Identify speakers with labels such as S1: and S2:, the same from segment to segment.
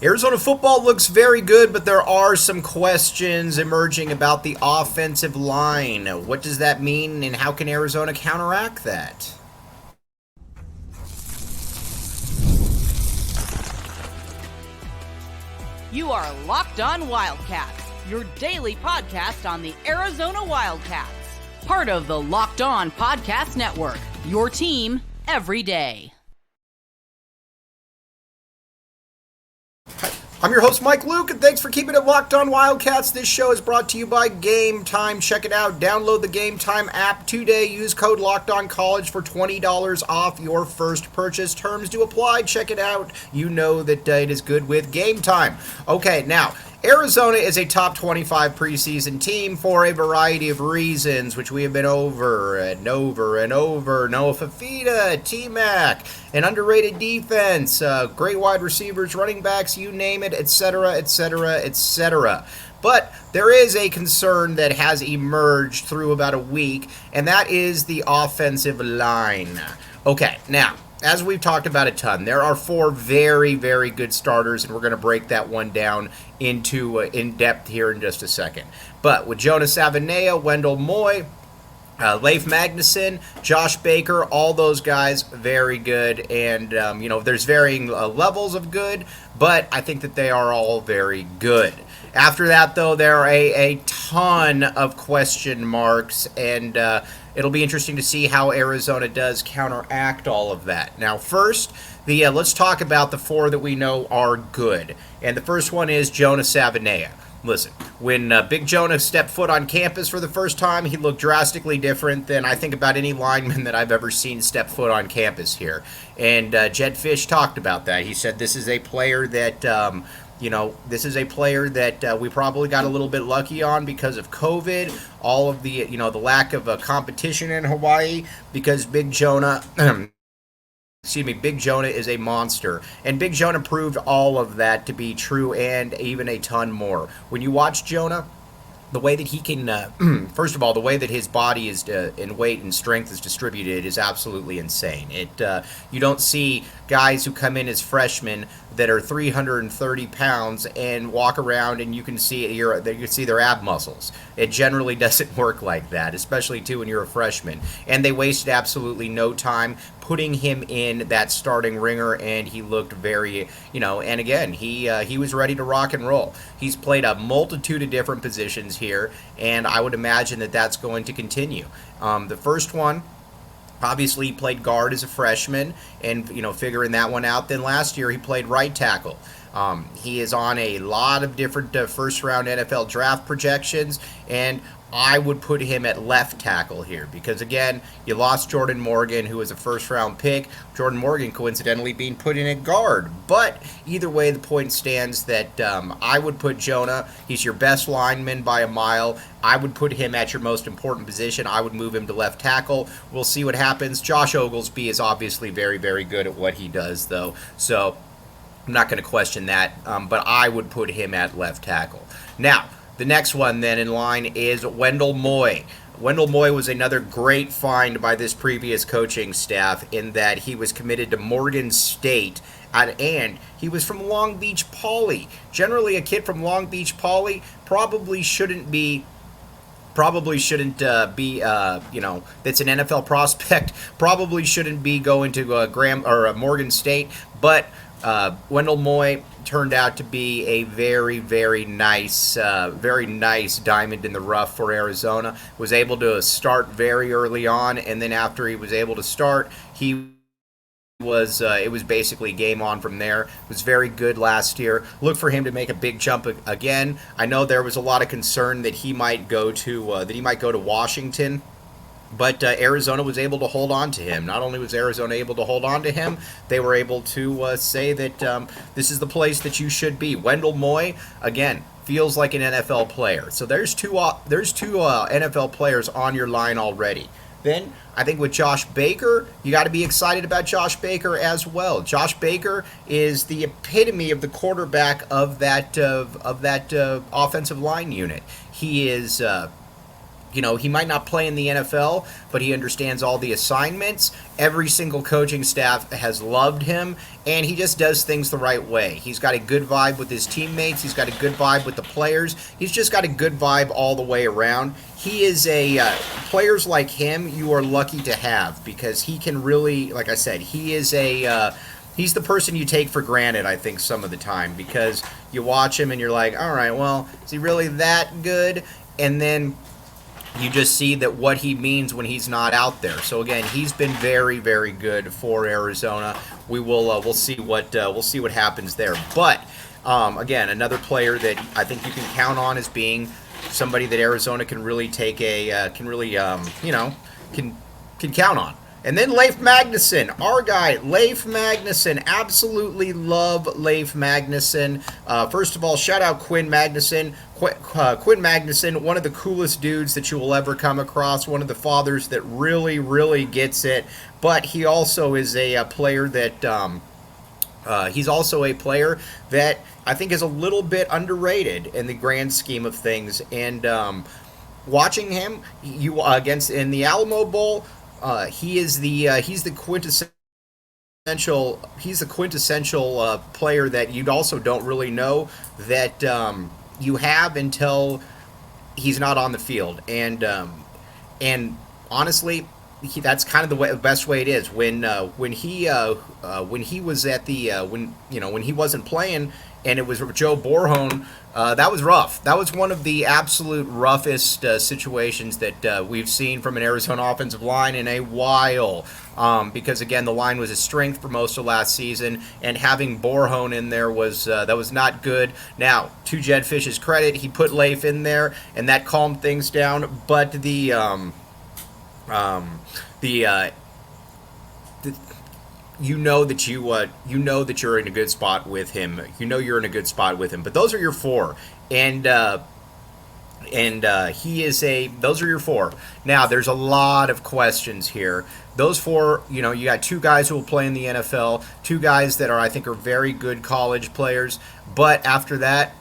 S1: Arizona football looks very good, but there are some questions emerging about the offensive line. What does that mean, and how can Arizona counteract that?
S2: You are Locked On Wildcats, your daily podcast on the Arizona Wildcats. Part of the Locked On Podcast Network, your team every day.
S1: I'm your host, Mike Luke, and thanks for keeping it locked on Wildcats. This show is brought to you by Gametime. Check it out. Download the Gametime app today. Use code LOCKEDONCollege for $20 off your first purchase. Terms do apply. Check it out. You know that it is good with Gametime. Okay, now, Arizona is a top 25 preseason team for a variety of reasons, which we have been over and over and over. Noah Fafita, T-Mac, an underrated defense, great wide receivers, running backs, you name it, etc., etc., etc. But there is a concern that has emerged through about a week, and that is the offensive line. Okay, now, as we've talked about a ton, there are four very, very good starters, and we're going to break that one down into in depth here in just a second. But with Jonas Avenea, Wendell Moy, Leif Magnuson, Josh Baker, all those guys, very good. And, there's varying levels of good, but I think that they are all very good. After that, though, there are a ton of question marks, and it'll be interesting to see how Arizona does counteract all of that. Now, first, let's talk about the four that we know are good. And the first one is Jonas Avenea. Listen, when Big Jonah stepped foot on campus for the first time, he looked drastically different than I think about any lineman that I've ever seen step foot on campus here. And Jed Fish talked about that. He said this is a player that we probably got a little bit lucky on because of COVID, all of the lack of competition in Hawaii, because Big Jonah Big Jonah is a monster. And Big Jonah proved all of that to be true and even a ton more. When you watch Jonah, the way that he can, first of all, the way that his body is in weight and strength is distributed is absolutely insane. You don't see guys who come in as freshmen that are 330 pounds and walk around and you can see their ab muscles. It generally doesn't work like that, especially too when you're a freshman. And they wasted absolutely no time putting him in that starting ringer, and he looked very, and again, he was ready to rock and roll. He's played a multitude of different positions here, and I would imagine that that's going to continue. The first one, obviously, he played guard as a freshman, and figuring that one out. Then last year he played right tackle. He is on a lot of different first-round NFL draft projections, and I would put him at left tackle here because, again, you lost Jordan Morgan, who was a first-round pick. Jordan Morgan coincidentally being put in at guard. But either way, the point stands that I would put Jonah. He's your best lineman by a mile. I would put him at your most important position. I would move him to left tackle. We'll see what happens. Josh Oglesby is obviously very, very good at what he does, though. So I'm not going to question that, but I would put him at left tackle. Now, the next one then in line is Wendell Moy. Wendell Moy was another great find by this previous coaching staff in that he was committed to Morgan State, and he was from Long Beach Poly. Generally, a kid from Long Beach Poly probably shouldn't be that's an NFL prospect, probably shouldn't be going to Morgan State, but Wendell Moy turned out to be a very, very nice diamond in the rough for Arizona. Was able to start very early on, and then after he was able to start, it was basically game on from there. Was very good last year. Look for him to make a big jump again. I know there was a lot of concern that he might go to Washington. But Arizona was able to hold on to him. Not only was Arizona able to hold on to him, they were able to say that this is the place that you should be. Wendell Moy, again, feels like an NFL player. So there's two NFL players on your line already. Then I think with Josh Baker, you got to be excited about Josh Baker as well. Josh Baker is the epitome of the quarterback of that offensive line unit. He is he might not play in the NFL, but he understands all the assignments. Every single coaching staff has loved him, and he just does things the right way. He's got a good vibe with his teammates. He's got a good vibe with the players. He's just got a good vibe all the way around. He is players like him you are lucky to have, because he can really, like I said, he's the person you take for granted, I think, some of the time, because you watch him and you're like, all right, well, is he really that good? And then you just see that what he means when he's not out there. So again, he's been very, very good for Arizona. We'll see what happens there. But again, another player that I think you can count on as being somebody that Arizona can really take can count on. And then Leif Magnuson, our guy, Leif Magnuson. Absolutely love Leif Magnuson. First of all, shout out Quinn Magnuson. Quinn Magnuson, one of the coolest dudes that you will ever come across. One of the fathers that really, really gets it. But he also is a player that he's also a player that I think is a little bit underrated in the grand scheme of things. And watching him, in the Alamo Bowl. He's the quintessential player that you also don't really know that you have until he's not on the field, and honestly, that's kind of the best way it is. When he was at the when he wasn't playing and it was Joe Borhone, that was rough. That was one of the absolute roughest situations that we've seen from an Arizona offensive line in a while. Because again, the line was a strength for most of last season, and having Borhone in there was not good. Now, to Jed Fish's credit, he put Leif in there, and that calmed things down. But you know that you're in a good spot with him. You know you're in a good spot with him. But those are your four, and those are your four. Now there's a lot of questions here. Those four, you got two guys who will play in the NFL, two guys that I think are very good college players. But after that,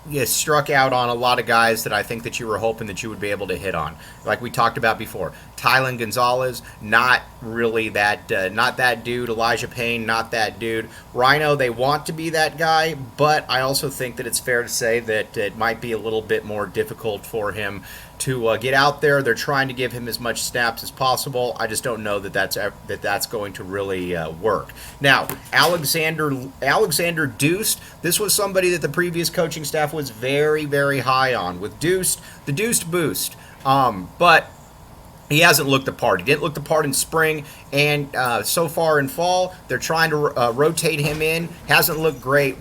S1: you struck out on a lot of guys that I think that you were hoping that you would be able to hit on. Like we talked about before, Tylen Gonzalez, not really not that dude. Elijah Payne, not that dude. Rhino, they want to be that guy, but I also think that it's fair to say that it might be a little bit more difficult for him to get out there. They're trying to give him as much snaps as possible. I just don't know that that's going to really work. Now, Alexander Deuce, this was somebody that the previous coaching staff was very, very high on with the Deuced boost. But he hasn't looked the part. He didn't look the part in spring, and so far in fall, they're trying to rotate him in. Hasn't looked great.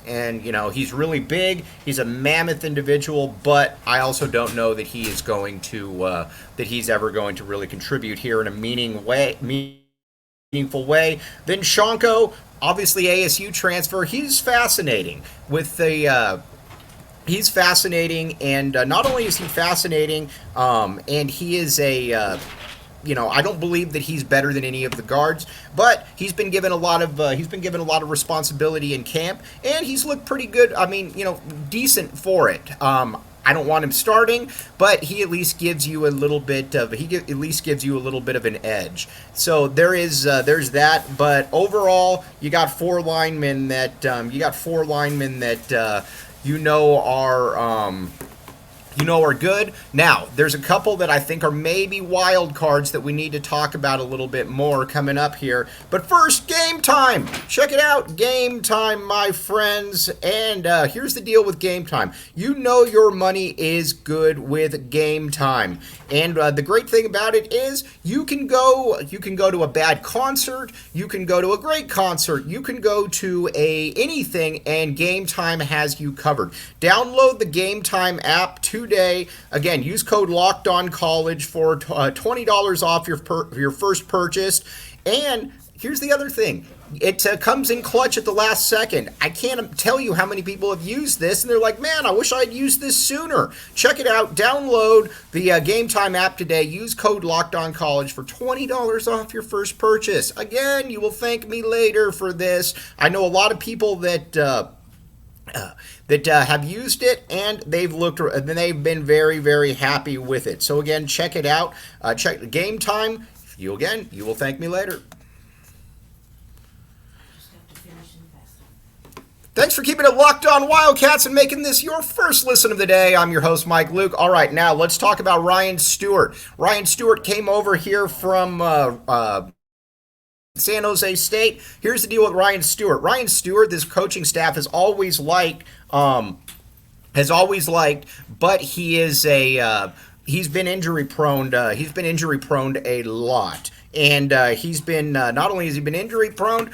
S1: And, he's really big. He's a mammoth individual, but I also don't know that he is going to that he's ever going to really contribute here in a meaningful way. Then Shonko, obviously ASU transfer. He's fascinating he's fascinating, and not only is he fascinating, and he is I don't believe that he's better than any of the guards, but he's been given a lot of responsibility in camp, and he's looked pretty good. I mean, decent for it. I don't want him starting, but he at least gives you a little bit of an edge. So there's that. But overall, you got four linemen that are good. Now, there's a couple that I think are maybe wild cards that we need to talk about a little bit more coming up here. But first, Gametime. Check it out, Gametime, my friends. And here's the deal with Gametime. You know your money is good with Gametime. And the great thing about it is you can go to a bad concert, you can go to a great concert, you can go to anything, and Gametime has you covered. Download the Gametime app today. Again, use code LOCKEDONCollege for $20 off your first purchase. And here's the other thing. It comes in clutch at the last second. I can't tell you how many people have used this, and they're like, man, I wish I'd used this sooner. Check it out. Download the Gametime app today. Use code LOCKEDONCollege for $20 off your first purchase. Again, you will thank me later for this. I know a lot of people that that have used it, and they've been very, very happy with it. So again, check it out. Check Gametime. You will thank me later. Thanks for keeping it locked on Wildcats and making this your first listen of the day. I'm your host, Mike Luke. All right, now let's talk about Ryan Stewart. Ryan Stewart came over here from San Jose State. Here's the deal with Ryan Stewart. Ryan Stewart, this coaching staff has always liked, but he's been injury prone. He's been injury prone a lot, and he's been not only has he been injury prone.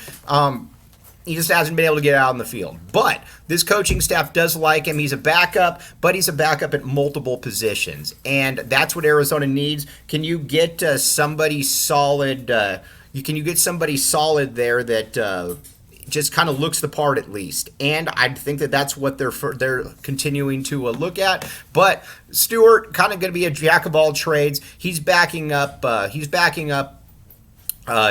S1: He just hasn't been able to get out on the field. But this coaching staff does like him. He's a backup, but he's a backup at multiple positions. And that's what Arizona needs. Can you get somebody solid? Can you get somebody solid there that just kind of looks the part at least? And I think that's what they're continuing to look at. But Stewart kind of going to be a jack of all trades. He's backing up.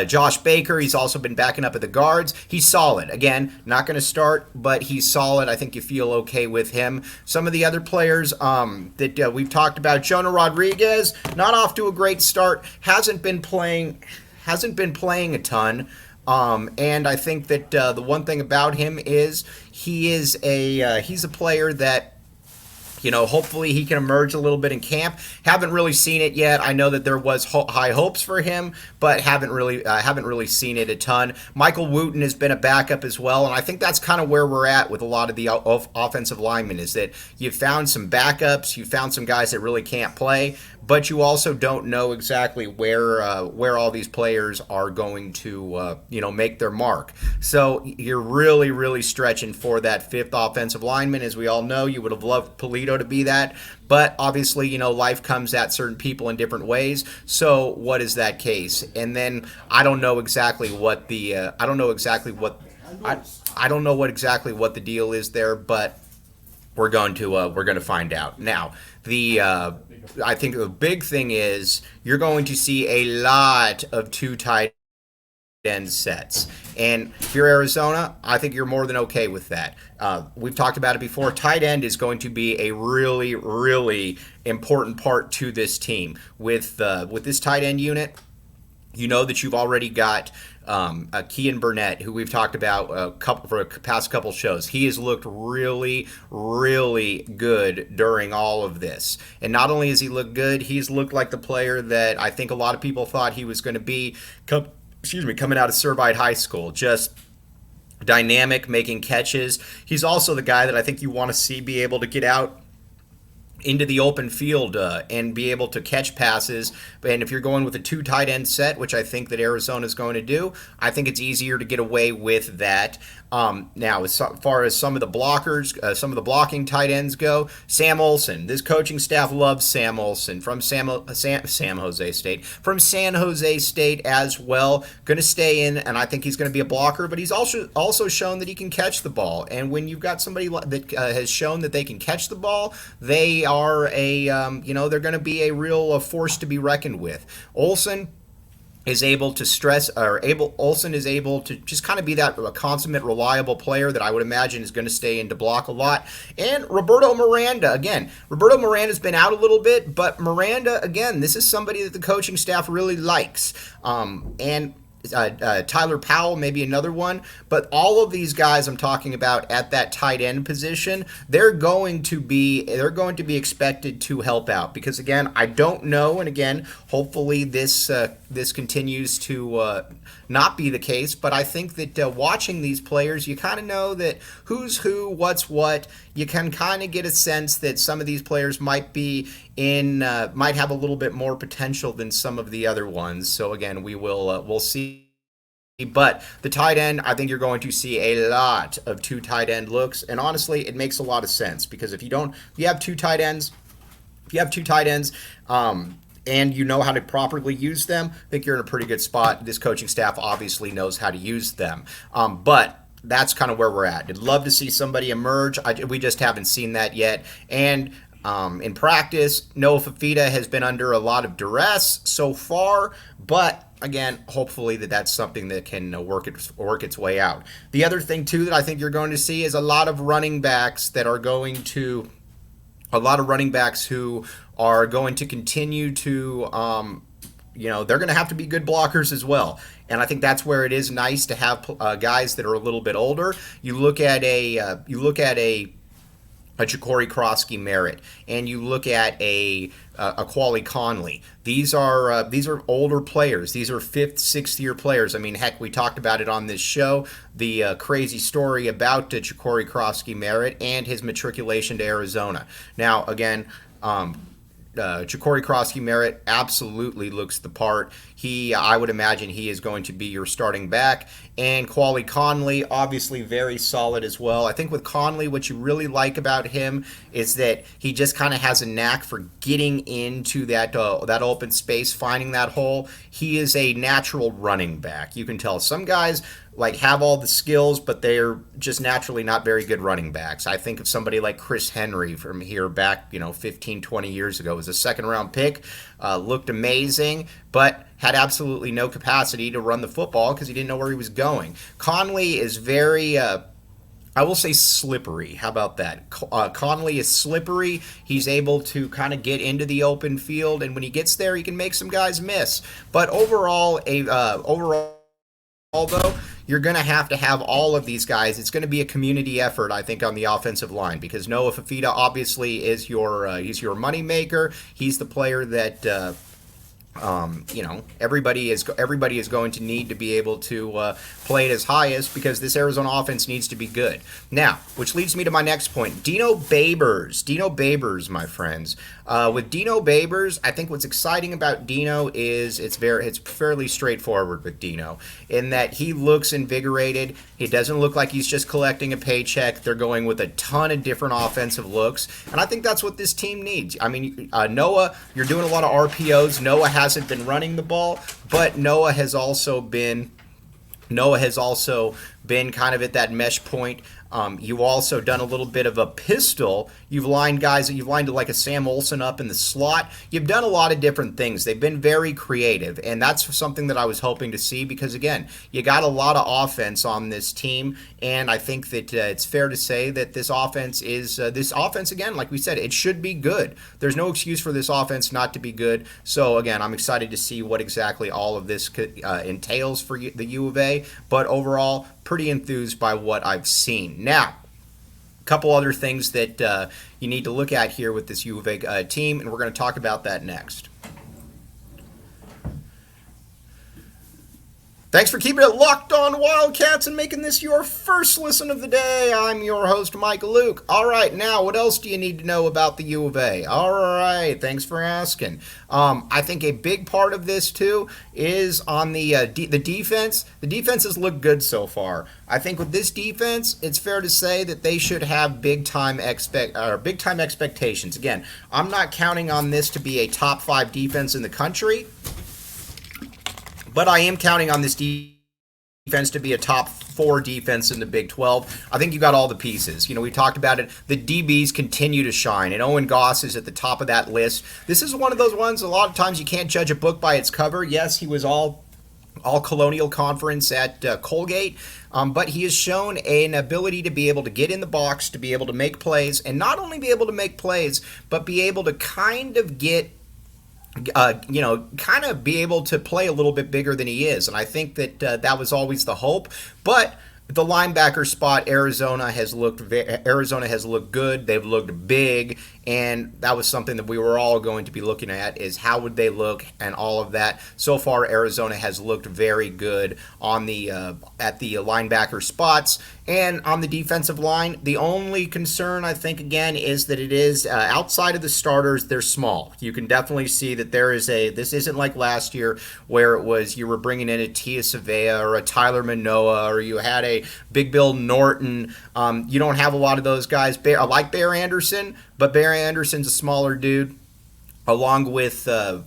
S1: Josh Baker. He's also been backing up at the guards. He's solid. Again, not going to start, but he's solid. I think you feel okay with him. Some of the other players that we've talked about, Jonah Rodriguez, not off to a great start. Hasn't been playing a ton. And I think that the one thing about him is he's a player that, hopefully he can emerge a little bit in camp. Haven't really seen it yet. I know that there was high hopes for him, but haven't really seen it a ton. Michael Wooten has been a backup as well, and I think that's kind of where we're at with a lot of the offensive linemen, is that you've found some backups, you've found some guys that really can't play, but you also don't know exactly where all these players are going to make their mark. So you're really, really stretching for that fifth offensive lineman. As we all know, you would have loved Polito to be that, but obviously, life comes at certain people in different ways. So what is that case? And then I don't know exactly what the deal is there, but we're going to find out. Now, I think the big thing is you're going to see a lot of two tight end sets. And if you're Arizona, I think you're more than okay with that. We've talked about it before. Tight end is going to be a really, really important part to this team. With this tight end unit, you know that you've already got Kean Burnett, who we've talked about for the past couple shows. He has looked really, really good during all of this. And not only has he looked good, he's looked like the player that I think a lot of people thought he was going to be coming out of Servite High School. Just dynamic, making catches. He's also the guy that I think you want to see be able to get out into the open field and be able to catch passes. And if you're going with a two tight end set, which I think that Arizona is going to do, I think it's easier to get away with that. Now, as far as some of the blockers, some of the blocking tight ends go, Sam Olsen. This coaching staff loves Sam Olsen from San Jose State as well. Going to stay in, and I think he's going to be a blocker, but he's also shown that he can catch the ball. And when you've got somebody that has shown that they can catch the ball, they are they're going to be a real force to be reckoned with. Olsen is able to just kind of be that consummate, reliable player that I would imagine is going to stay in to block a lot. And Roberto Miranda's been out a little bit, but Miranda, again, this is somebody that the coaching staff really likes. And Tyler Powell, maybe another one, but all of these guys I'm talking about at that tight end position, they're going to be expected to help out, because again, I don't know, and again, hopefully this continues to not be the case, but I think that watching these players, you kind of know that who's who, what's what. You can kind of get a sense that some of these players might have a little bit more potential than some of the other ones. So again, we'll see. But the tight end, I think you're going to see a lot of two tight end looks, and honestly, it makes a lot of sense, because if you have two tight ends, and you know how to properly use them, I think you're in a pretty good spot. This coaching staff obviously knows how to use them. But that's kind of where we're at. I'd love to see somebody emerge. We just haven't seen that yet. And In practice, Noah Fafita has been under a lot of duress so far, but again, hopefully that's something that can work its way out. The other thing too that I think you're going to see is a lot of running backs who are going to continue to they're going to have to be good blockers as well. And I think that's where it is nice to have guys that are a little bit older. You look at a Ja'Cory Krosky Merritt, and you look at a Quali Conley. These are older players. These are 5th, 6th year players. I mean, heck, we talked about it on this show, the crazy story about Ja'Cory Krosky Merritt and his matriculation to Arizona. Now, again, Ja'Cory Krosky Merritt absolutely looks the part. I would imagine he is going to be your starting back. And Quali Conley, obviously very solid as well. I think with Conley, what you really like about him is that he just kind of has a knack for getting into that open space, finding that hole. He is a natural running back. You can tell some guys have all the skills, but they're just naturally not very good running backs. I think of somebody like Chris Henry from here back, 15, 20 years ago. Was a second-round pick, looked amazing, but had absolutely no capacity to run the football because he didn't know where he was going. Conley is very, I will say, slippery. How about that? Conley is slippery. He's able to kind of get into the open field, and when he gets there, he can make some guys miss. But overall, though, you're going to have all of these guys. It's going to be a community effort, I think, on the offensive line, because Noah Fafita obviously is he's your money maker. He's the player that everybody is going to need to be able to play at his highest, because this Arizona offense needs to be good. Now, which leads me to my next point. Dino Babers, my friends. With Dino Babers, I think what's exciting about Dino is it's fairly straightforward with Dino, in that he looks invigorated. He doesn't look like he's just collecting a paycheck. They're going with a ton of different offensive looks, and I think that's what this team needs. I mean, Noah, you're doing a lot of RPOs. Noah hasn't been running the ball, but Noah has also been kind of at that mesh point. You've also done a little bit of a pistol. You've lined like a Sam Olsen up in the slot. You've done a lot of different things. They've been very creative, and that's something that I was hoping to see, because, again, you got a lot of offense on this team, and I think that it's fair to say that this offense, again, like we said, it should be good. There's no excuse for this offense not to be good. So, again, I'm excited to see what exactly all of this entails for the U of A, but overall, pretty enthused by what I've seen. Now, a couple other things that you need to look at here with this U of A team, and we're going to talk about that next. Thanks for keeping it locked on Wildcats and making this your first listen of the day. I'm your host, Mike Luke. All right, now, what else do you need to know about the U of A? All right, thanks for asking. I think a big part of this, too, is on the defense. The defense has looked good so far. I think with this defense, it's fair to say that they should have big-time expectations. Again, I'm not counting on this to be a top 5 defense in the country, but I am counting on this defense to be a top 4 defense in the Big 12. I think you got all the pieces. We talked about it. The DBs continue to shine, and Owen Goss is at the top of that list. This is one of those ones, a lot of times you can't judge a book by its cover. Yes, he was all Colonial Conference at Colgate, but he has shown an ability to be able to get in the box, to be able to make plays, and not only be able to make plays, but be able to kind of be able to play a little bit bigger than he is. And I think that that was always the hope. But the linebacker spot, Arizona has looked good. They've looked big, and that was something that we were all going to be looking at, is how would they look and all of that. So far, Arizona has looked very good on at the linebacker spots. And on the defensive line, the only concern, I think, again, is that it is outside of the starters, they're small. You can definitely see that this isn't like last year where it was you were bringing in a Tia Savea or a Tyler Manoa, or you had a Big Bill Norton. You don't have a lot of those guys. I like Bear Anderson, but Bear Anderson's a smaller dude, along with Kevon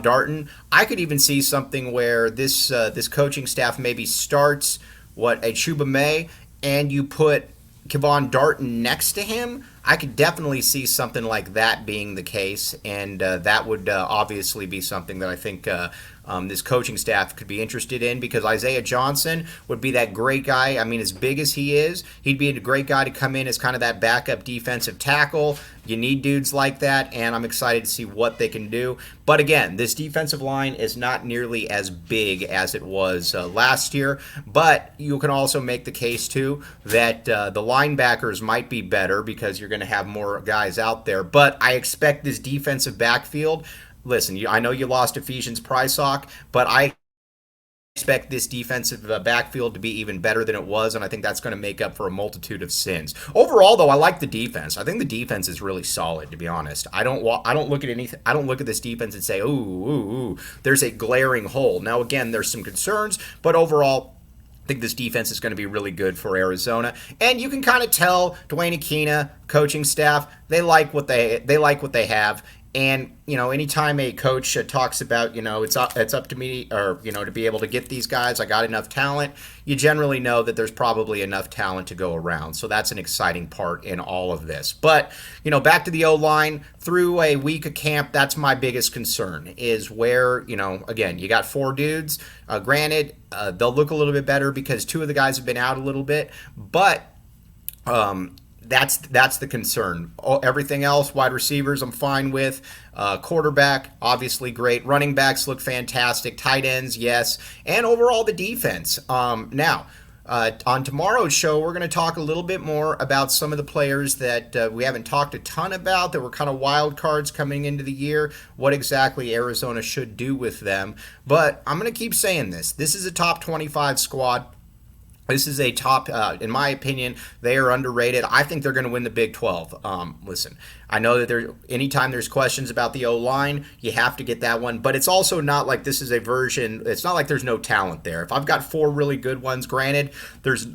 S1: Darton. I could even see something where this coaching staff maybe starts a Chuba May, and you put Kevon Darton next to him. I could definitely see something like that being the case, and that would obviously be something that I think this coaching staff could be interested in, because Isaiah Johnson would be that great guy. I mean, as big as he is, he'd be a great guy to come in as kind of that backup defensive tackle. You need dudes like that, and I'm excited to see what they can do. But again, this defensive line is not nearly as big as it was last year, but you can also make the case, too, that the linebackers might be better because you're going to have more guys out there. But I expect this defensive backfield. Listen, I know you lost Ephesians Prysock, but I expect this defensive backfield to be even better than it was, and I think that's going to make up for a multitude of sins. Overall, though, I like the defense. I think the defense is really solid, to be honest. I don't look at anything. I don't look at this defense and say, ooh, there's a glaring hole. Now, again, there's some concerns, but overall, I think this defense is going to be really good for Arizona, and you can kind of tell Dwayne Aquina, coaching staff, they like what they have. And, anytime a coach talks about, it's up to me, or, to be able to get these guys, I got enough talent, you generally know that there's probably enough talent to go around. So that's an exciting part in all of this. But, back to the O-line, through a week of camp, that's my biggest concern, is where, again, you got 4 dudes. Granted, they'll look a little bit better because 2 of the guys have been out a little bit, but that's the concern. Everything else, wide receivers, I'm fine with. Quarterback, obviously great. Running backs look fantastic. Tight ends, yes. And overall, the defense. Now, on tomorrow's show, we're going to talk a little bit more about some of the players that we haven't talked a ton about, that were kind of wild cards coming into the year, what exactly Arizona should do with them. But I'm going to keep saying this. This is a top 25 squad. This is a top, in my opinion, they are underrated. I think they're going to win the Big 12. Listen, I know that anytime there's questions about the O-line, you have to get that one. But it's also not like this is a version. It's not like there's no talent there. If I've got 4 really good ones, granted, there's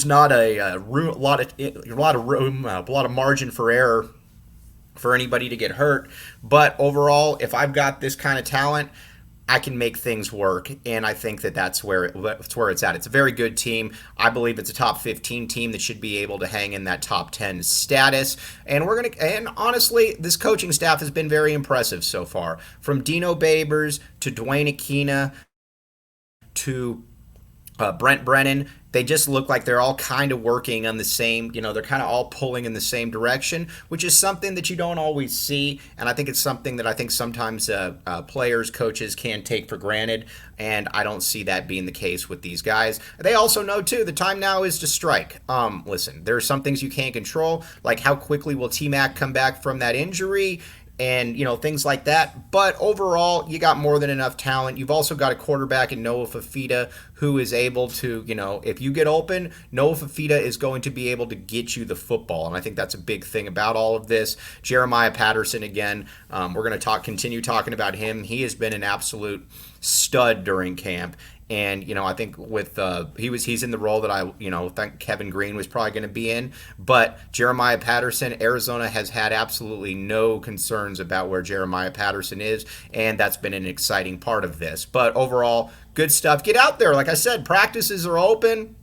S1: not a lot of margin for error for anybody to get hurt. But overall, if I've got this kind of talent, I can make things work, and I think that's where it's at. It's a very good team. I believe it's a top 15 team that should be able to hang in that top 10 status. And honestly, this coaching staff has been very impressive so far. From Dino Babers to Dwayne Aquina to Brent Brennan, they just look like they're all kind of working on the same, they're kind of all pulling in the same direction, which is something that you don't always see. And I think it's something that I think sometimes players, coaches can take for granted. And I don't see that being the case with these guys. They also know, too, the time now is to strike. Listen, there are some things you can't control, like how quickly will T-Mac come back from that injury, and, things like that. But overall, you got more than enough talent. You've also got a quarterback in Noah Fafita who is able to, if you get open, Noah Fafita is going to be able to get you the football. And I think that's a big thing about all of this. Jeremiah Patterson, again, we're going to continue talking about him. He has been an absolute stud during camp. And, I think with he's in the role that I think Kevin Green was probably going to be in. But Jeremiah Patterson, Arizona has had absolutely no concerns about where Jeremiah Patterson is, and that's been an exciting part of this. But overall, good stuff. Get out there. Like I said, practices are open.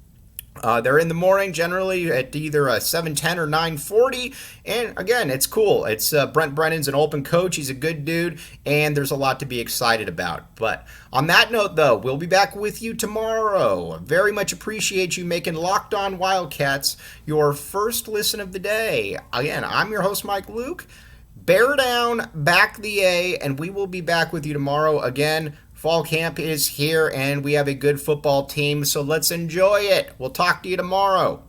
S1: They're in the morning, generally at either 7:10 or 9:40. And again, it's cool. It's Brent Brennan's an open coach. He's a good dude, and there's a lot to be excited about. But on that note, though, we'll be back with you tomorrow. Very much appreciate you making Locked On Wildcats your first listen of the day. Again, I'm your host, Mike Luke. Bear down, back the A, and we will be back with you tomorrow again. Fall camp is here, and we have a good football team, so let's enjoy it. We'll talk to you tomorrow.